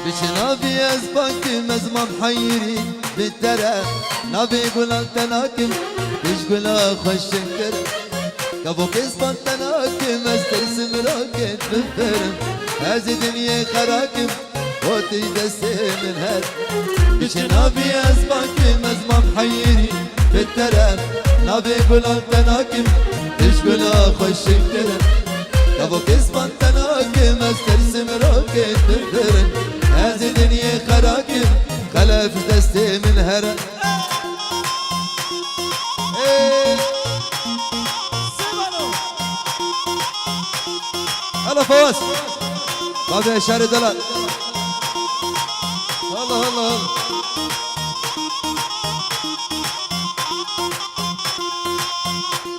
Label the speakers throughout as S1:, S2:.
S1: بشنابي أزبك مزمم حيري بالترى نبي قول التناكم إيش قول خوش شنكر كابوك إسبان تناكم أسترسم راكت بالفرم هذه دنيا خراكم وتي دستي من هاد بشنابي أزبك مزمم حيري بالترى نبي قول التناكم إيش قول خوش شنكر كابوك إسبان تناكم أسترسم راكت بالفرم هذه دنيا خراكم خلف دستي من هرا هلا فواز بابا شاري دلال الله الله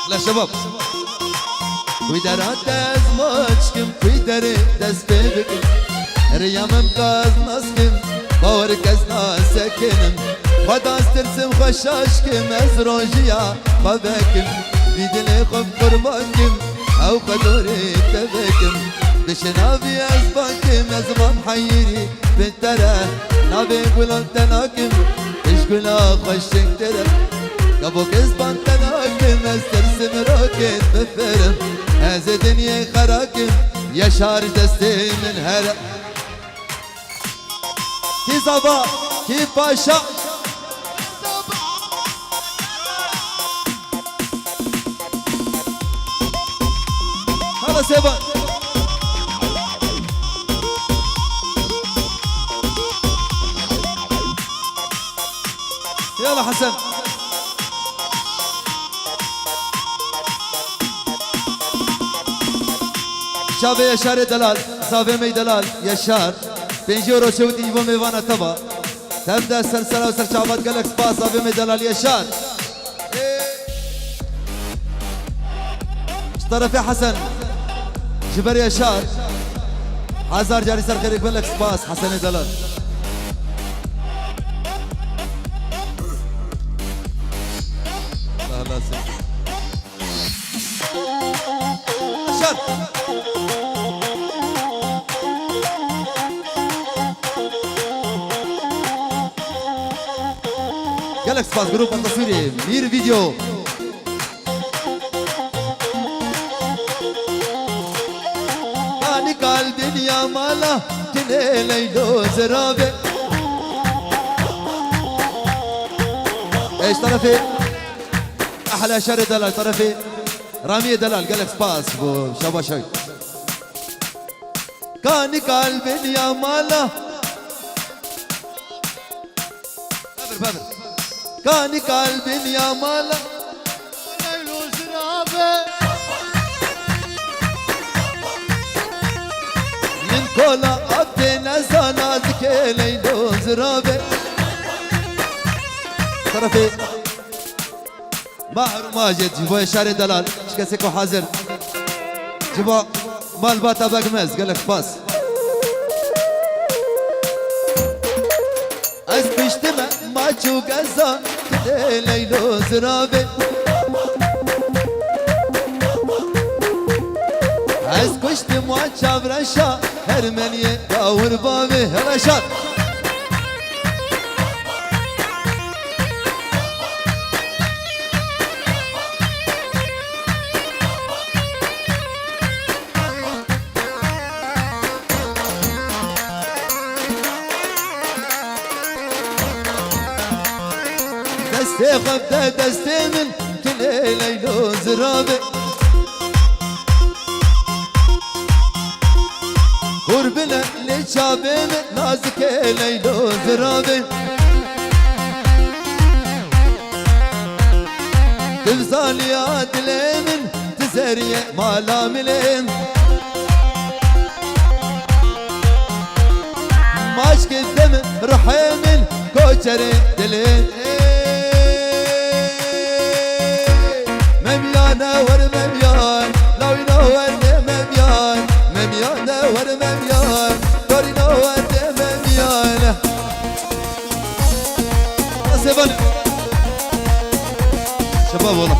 S1: لا شباب ويدارات ازماجكم ويداري دست بيبكم ريامم قاز ناسكم باور كزنا سكنم خدا استرسم خشاشكم از روجيا بابكم بيدلي خب قربانكم او قدوري تبكم بشنابي ازبانكم ازمام حيري بنتره نابي قولان تناكم ايش قولا خوشك تره قبوك ازبان تناكم استرسم روكت بفرم هذه دنيا خراكم يا شارج دستي من هرا كي زبا كي باشا هلا سيبان يلا حسن شابه يشار دلال صافي مي دلال يشار 5 يورو شودي و ميوانا تبا تبدا سلسله وسرچابات قالك سباس صافي مي دلال يشار طرفي حسن جبر يشار هزار جاري سر خيرك بلك سباس حسن دلال لا لا سيد يشار قالك سباس جروب التصويري مير فيديو قلبي يا مالا تني ليلو زرابي ايش طرفي احلى شر دلال طرفي رامي دلال قالك سباس بو شابا شوي كان قلبي يا مالا بابر كان قلبي يا مالا ليلو زرابي كولا أبدنا زنازك ليلو زرابي طرفي بحر ماجد جبوا شاري دلال شكسكو حاضر جبوا مال باتا بقمز قالك باس از بشتمه ما چو قزا كده ليلو زرابي از کشت ما چابرشا هرمنیه داور بابه هلاشات دسته خبده دسته من كل ليلو زرابه قربنا لشابين نازك ليلو زرابي تفزال يا دلين تزري مالا ملين ماشك الدم رحيم كوشري دلين مميانا ور مميان لو ينور مميان مميانا ور مميان دوري نور مميان سيبان شباب والله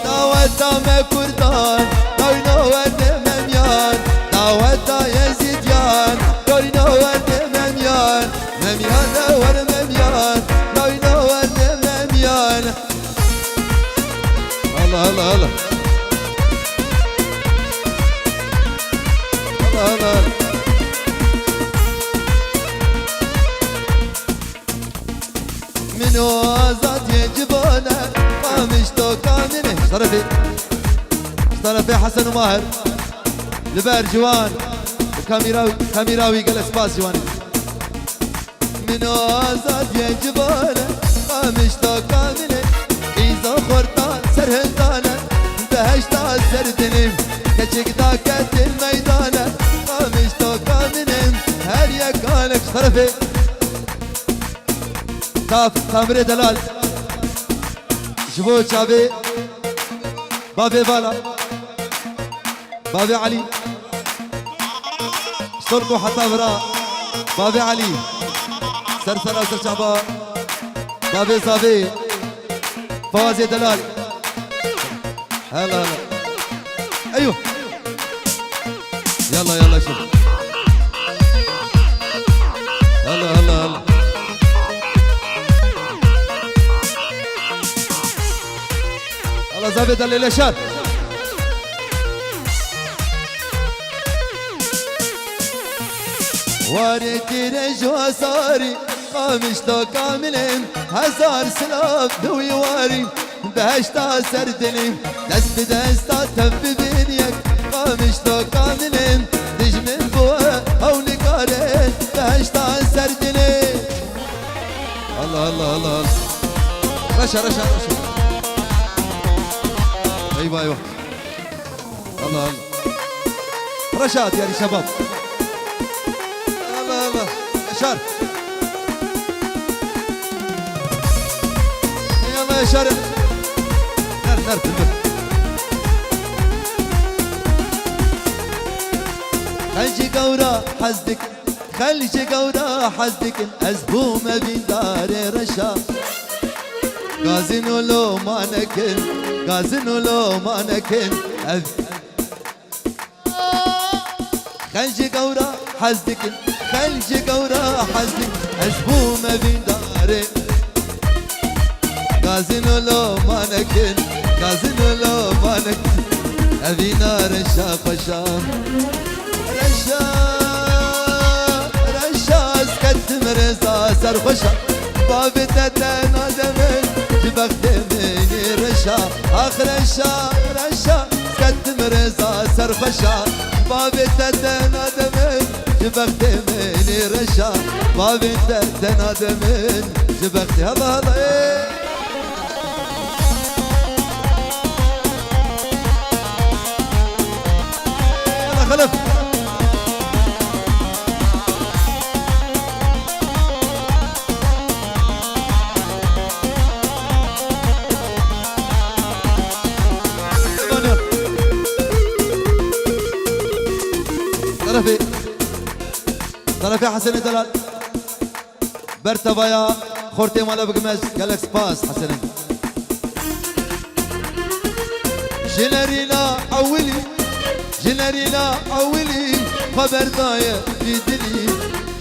S1: دعوة دام كردان دوري نور مميان دعوة هلا منو آزاد يجبونه قامش تو كامله طرفي حسن وماهر لبار جوان كاميراوي قال سباس جوان منو آزاد يجبونه قامش تو كامله إذا خورتا سرهندانه بهشتا سردنم كچك داكت الميدانه قامش تو كامله هر يكالك طرفي تامر دلال جبو چاوي بابي بالا بابي علي سرقو حتى برا بابي علي سرسرة وسرچابا بابي صافي فوازي دلال هلا ايوه يلا شوف هلا زابد الليلة شاد واريتي رجو صاري قامش تو كاملين هزار سلاب دوي واري بهشتا سردني دست بدستا تب بينيك قامش تو كاملين دجمن بوه او نقارين بهشتا سردني الله رشا ايوه الله رشاد يا شباب الله يشار يلا يا شارع نار خلجي قورا حزدك ازبوم بين دار رشا غازن لو ما نكن خلجي قورا حزدك ازبوم بين دار غازن لو ما نكن ابينا رشا خشا رشا سكت مرزا سرخشا بابي تتنا دمن جبكت مني رشا اخر رشا سكت مرزا سرخشا بابي تتنا دمن جبكت مني رشا بابي تتنا دمن جبكت هلا خلف طرفي حسن دلال برتبايا خورتي مالا بقمز قالك سباس حسن جنرينا أولي خبر داية في دلي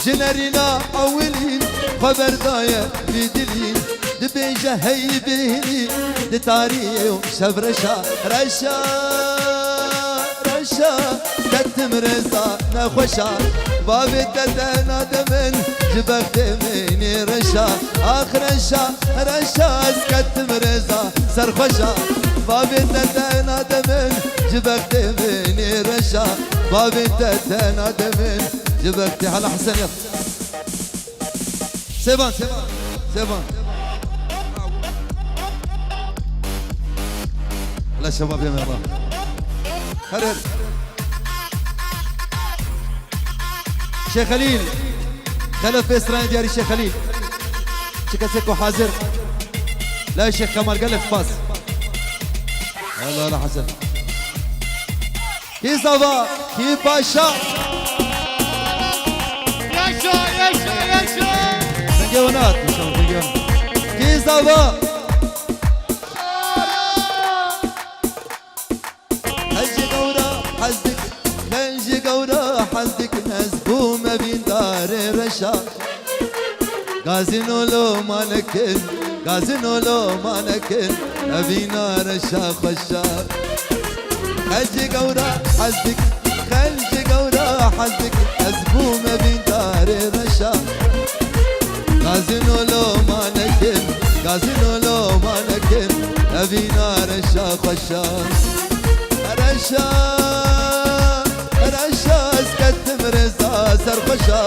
S1: جنرينا أولي خبر داية في دلي دبيجة هي بهلي دتاري يوم شب رشا كتم رزا نخوشا بابي تتنا دمن جبكت مني رشا آخر رشا كتم رزا سرخوشا بابي تتنا دمن جبكت مني رشا بابي تتنا دمن جبكت هلا حسن يلا سيفان لا شباب يا الله هرر شيخ خليل خلف اسرائيل دياري شيخ خليل شكسكو حاضر لا شيخ كمال قال لك باس هلا حسن كي صبا كي باشا ياشا تنجيونات كي صبا حزدك مزبوم بين دار رشا غازنو لو ما نكن أبينا رشا خشا خلجي قورا حزك أزبوم بين دار رشا غازنو لو ما نكن غازنو لو ما نكن أبينا رشا خشا رشا رشا اسكت مرزا سرخشا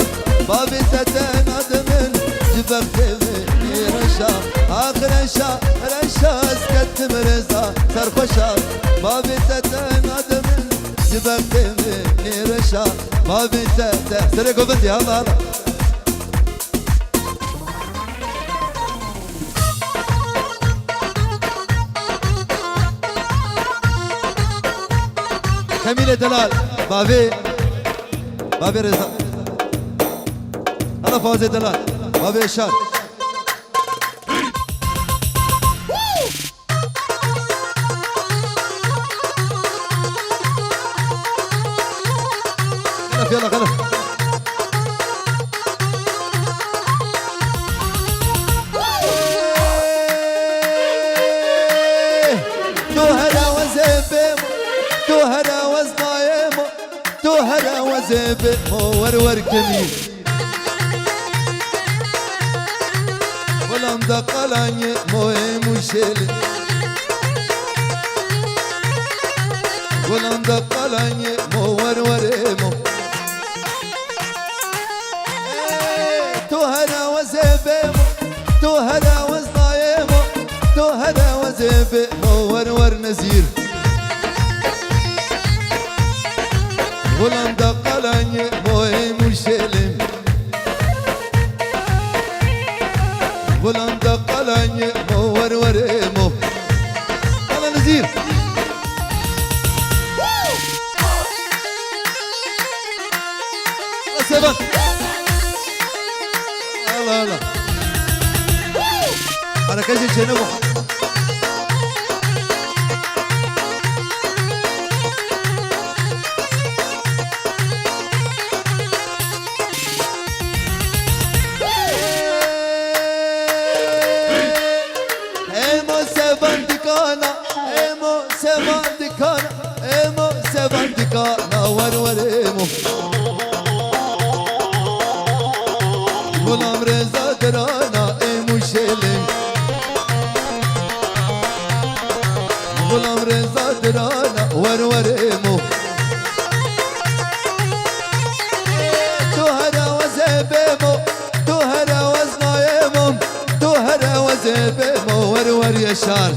S1: بابي تتن أدمن جبك مني رشا آخر رشا رشا اسكت مرزا سرخشا بابي تتن أدمن جبك مني رشا بابي تتن سرقوا بنتي هلا هلا كميلة دلال بابي بابي رزا أنا فوزي دلال بابي إشار خلف يلا خلف توهرا وزبيم توهرا وزنايم توهرا وزبيم ورور كميل ولم دقلاني مهم وشيل ولم دقلاني وروريمو توهرا وزبيم توهرا وزنايم توهرا وزبيم ورور نزير ولم دقلاني مهم وشيل ولم دقلاني وروريمو يلا نزير سبت الله الله حركات الجنوب ايمو سبندكانا ايمو سبندكانا ايمو سبندكانا وروريمو غلام رضا درانا ايمو شيلين غلام رضا درانا وروريمو توهرا وزبيمو توهرا وزنايمو توهرا وزبيمو ورور يشار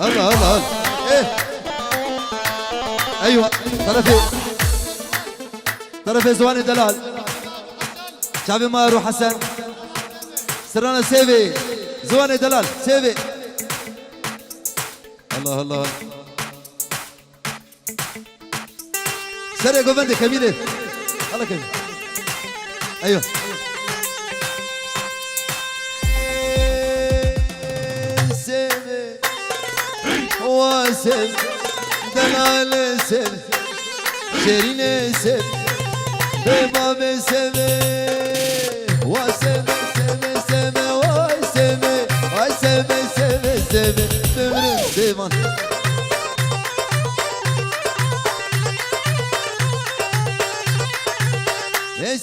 S1: الله الله ايه ايوه طرفي زواني دلال شعبي مارو حسن سرانا سيفي زواني دلال سيفي الله الله سريع قوفندي كميلة الله كميلة ايوه سيفي واسف دلال سيفي شيرين سيفي بابا سيفي واسمي سمي سمي واسمي واسمي سمي سمي بمرم سيفان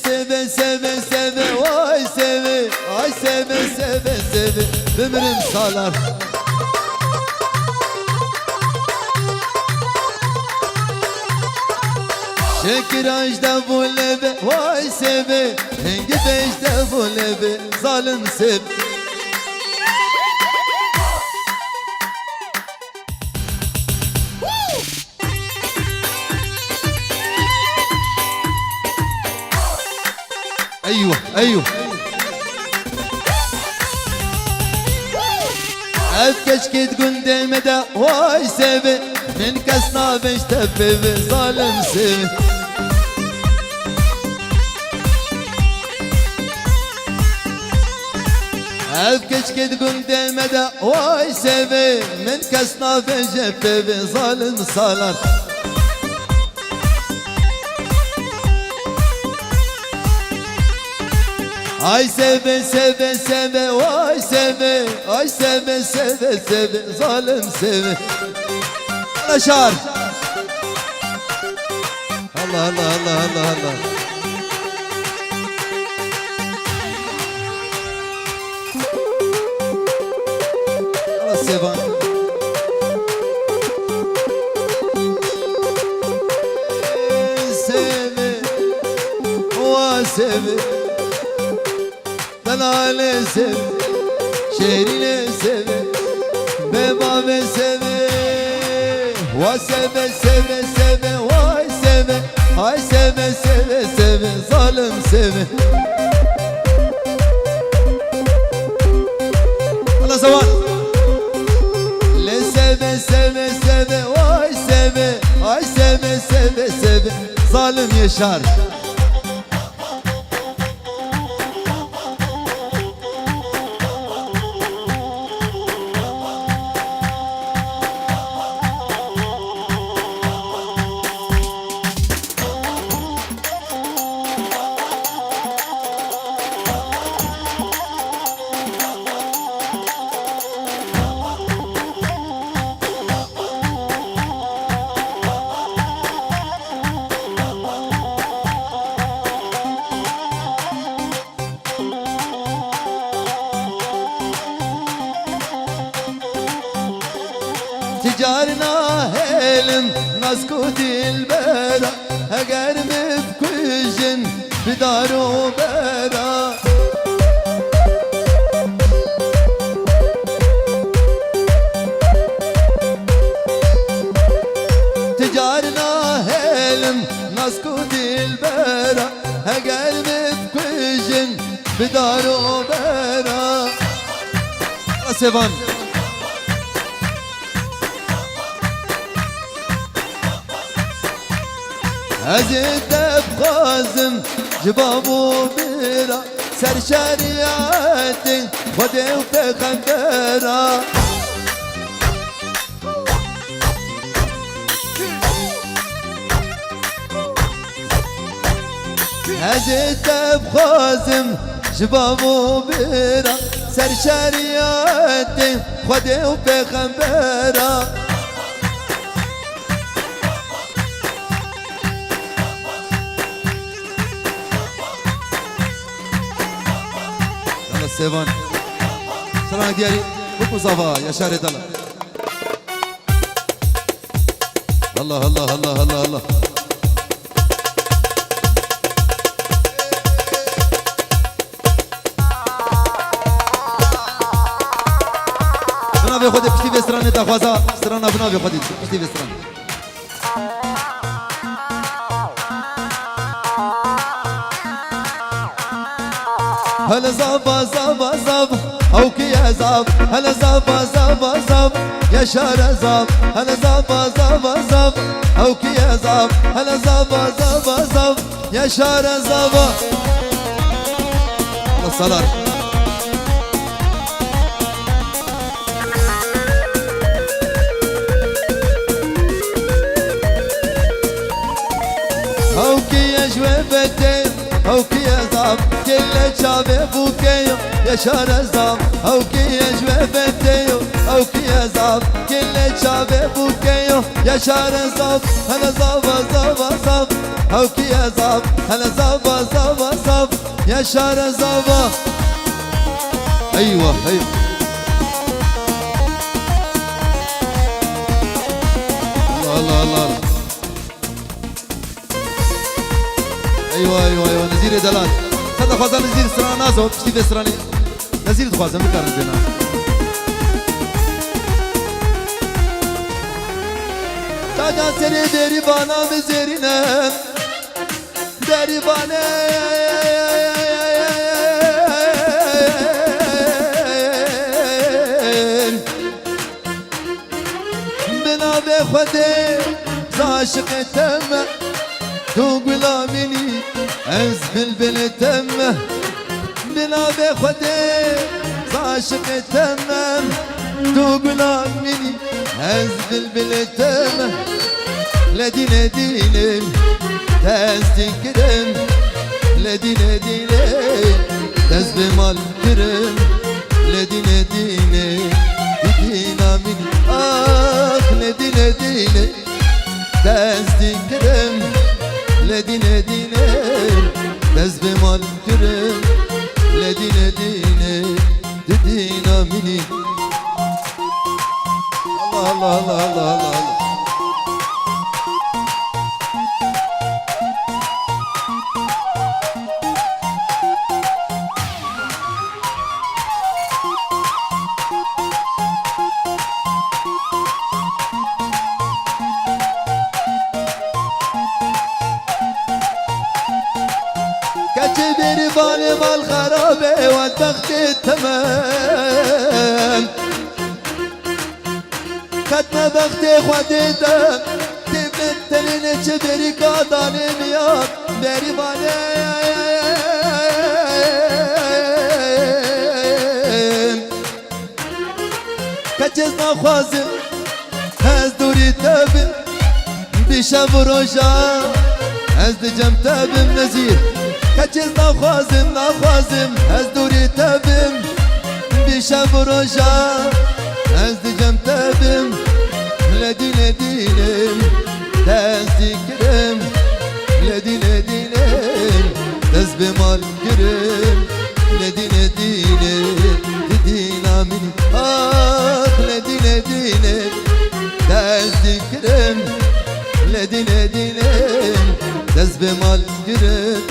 S1: سمي سمي سمي واسمي واسمي سمي سمي بمرم سالار شكر اجده بولبه وای سبه هنگی بجده بولبه ظالم سب ايوه ايوه افكش كد قندم ده وای سبه من كسنا بجده ظالم سب افكش كد قندم ده وای سبه من كسنا بجده ظالم صالر Ay seve seve seve ay seve ay seve seve seve zalim seve Aşar الله الله الله الله الله خلاص سيفان سيفي وسيفي دلال سيفي شيرين سيفي بباب سيفي وسيفي سيفي سيفي واي سيفي هاي سيفي سيفي سيفي ظالم سيفي الله زوال لسيفي سيفي سيفي واي سيفي هاي سيفي سيفي سيفي ظالم يشار تجارنا هيلم نسكت البرا هقرب بكوجن بدارو برا تجارنا هيلم نسكت البرا هقرب بكوجن بدارو برا سيفان أزيد بخازم جبابو بيرا سر شريعتي خدي وبخندرا أزيد بخازم جبابو بيرا سر شريعتي خدي وبخندرا سيفان سلام دياري بكو صفا يا شاري دلا الله الله الله الله الله بنا بخودي بشتي بسراني تخوازا سرانا بنا بخودي بشتي بسراني هلا زابا زابا زابا اوكي يا زاب هلا زابا زابا زاب يا شارع زاب هلا زابا زابا زاب اوكي يا زاب هلا زابا زابا زاب يا شارع زابا الصلاة اوكي يا جوابتين اوكي يا زاب كل شابه بوكيو يا شارع زاب اوكي يا جوابتيو اوكي يا زاب كل شابه بوكيو يا شارع زاب هلا زابا زابا زاب اوكي يا زاب هلا زابا زابا زاب يا شارع زابا ايوه ايوه الله الله الله ايوه ايوه ايوه نزير دلال صدق خوازا نزير سران نازو بشتي في سراني نزير خوازا مكارن بينا تاجا سري ديري بانا مزيرينم ديري بانا بنا بخدي زاشق تم تو غلاميني از بلبل تم بنا بخدي زاشق تم تو غلاميني از بلبل تم لدينا ديني تستكرم لدينا ديني تزب مال كرم لدينا ديني دينا مني لدينا ديني تستكرم لدينه دينه دز بمال كرم لدينه دينه ددينا مني الله الله الله الله الله كجبري بالي الخرابة والبخت التمام ختم بختي خوديتم تبت تلين جبري قاداني مياد بري بالي كجز نخوازم هز دوري تبن بشب روشا هز دجم تبن نزير كچیز نخوازم از دوری تبم بیشب روشا از دیجم تبم لدینه دینم تزدیکرم لدینه دینم دز بمال گرم لدینه دینم دیدینا منی آخ لدینه دینم تزدیکرم لدینه دینم دز بمال گرم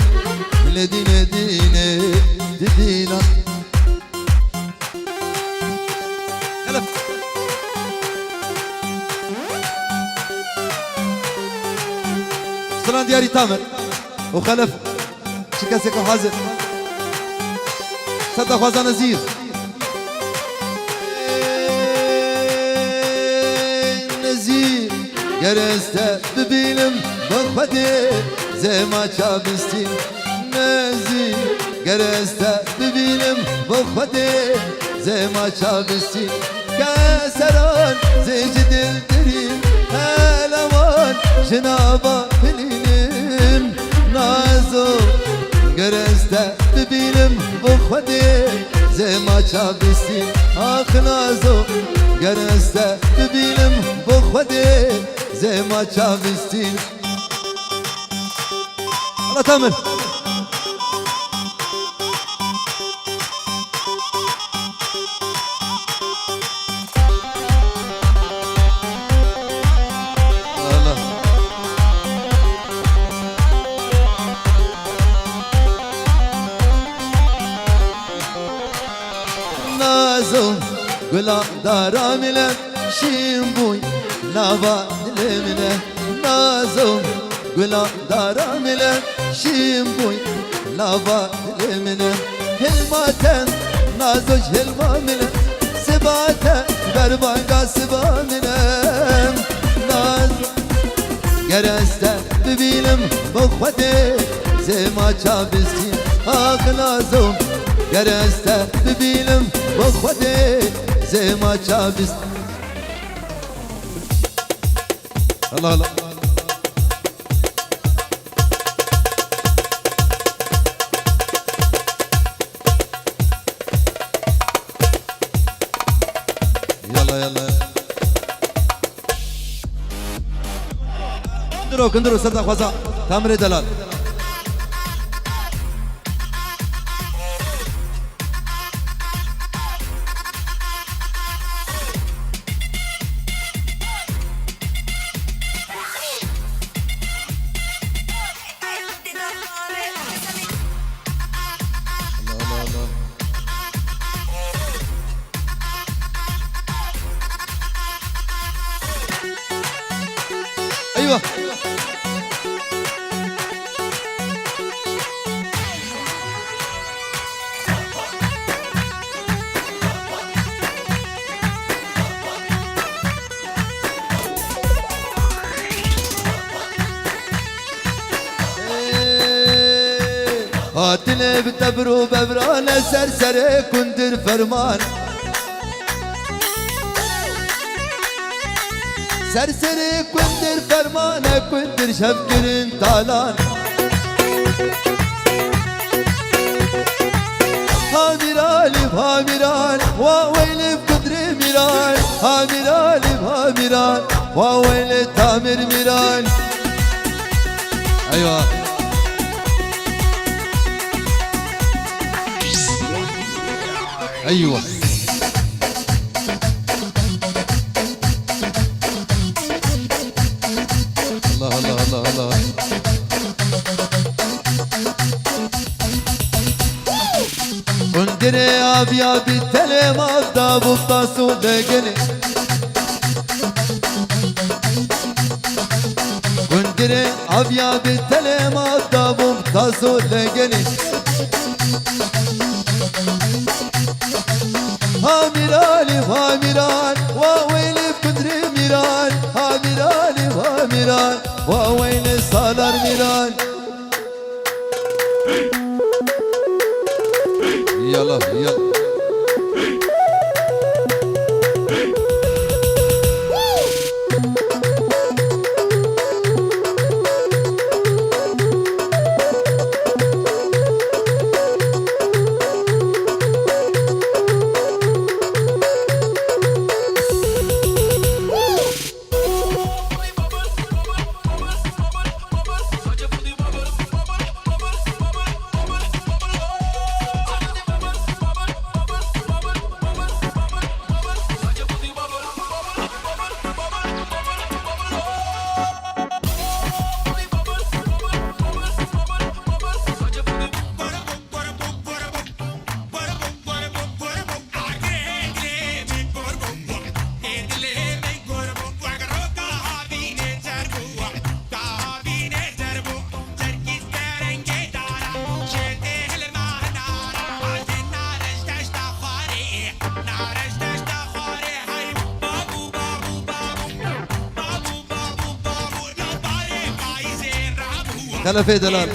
S1: لدينه دينه دينا خلف سلام دياري تامر وخلف شكاسك وحازر صدق خوازا نزير نزير جرسته ببينم بخدي زي ما شابستين نزی گرسته ببینم با خودی زی ما چابستی کسران زیج دل دریم هلوان جنابا بلینم نازو گرسته ببینم با خودی زی ما چابستی آخ نازو گرسته ببینم با خودی زی ما چابستی الله تامر گلا دارم ile شیمبوی نوا دلمنه نازم گلا دارم ile شیمبوی نوا دلمنه هلماتن نازوج هلمامنه سباته بربانگا سبامنه ناز گرسته ببینم بخوده زما چابستی آخ نازم گرسته ببینم بخوده زما چابست الله الله يلا يلا كندرو صدق وزا تامر دلال ايوه هاتني بتبرو ببرانه سرسره كندر فرمان سرسره كندر فرمانه كندر شفكرين تالان هاميران وويلي بقدري ميران هاميران واويلي تامر ميران ايوه ايوه الله الله الله الله وندري ابيا بالتلي ما ضاب الطاسو دقني وندري ابيا بالتلي ما ضاب الطاسو دقني ها ميراني ها ميران وويلي بدري ميران ها ميراني ها ميران وويلي صالر ميران يلا يلا خلفي دلال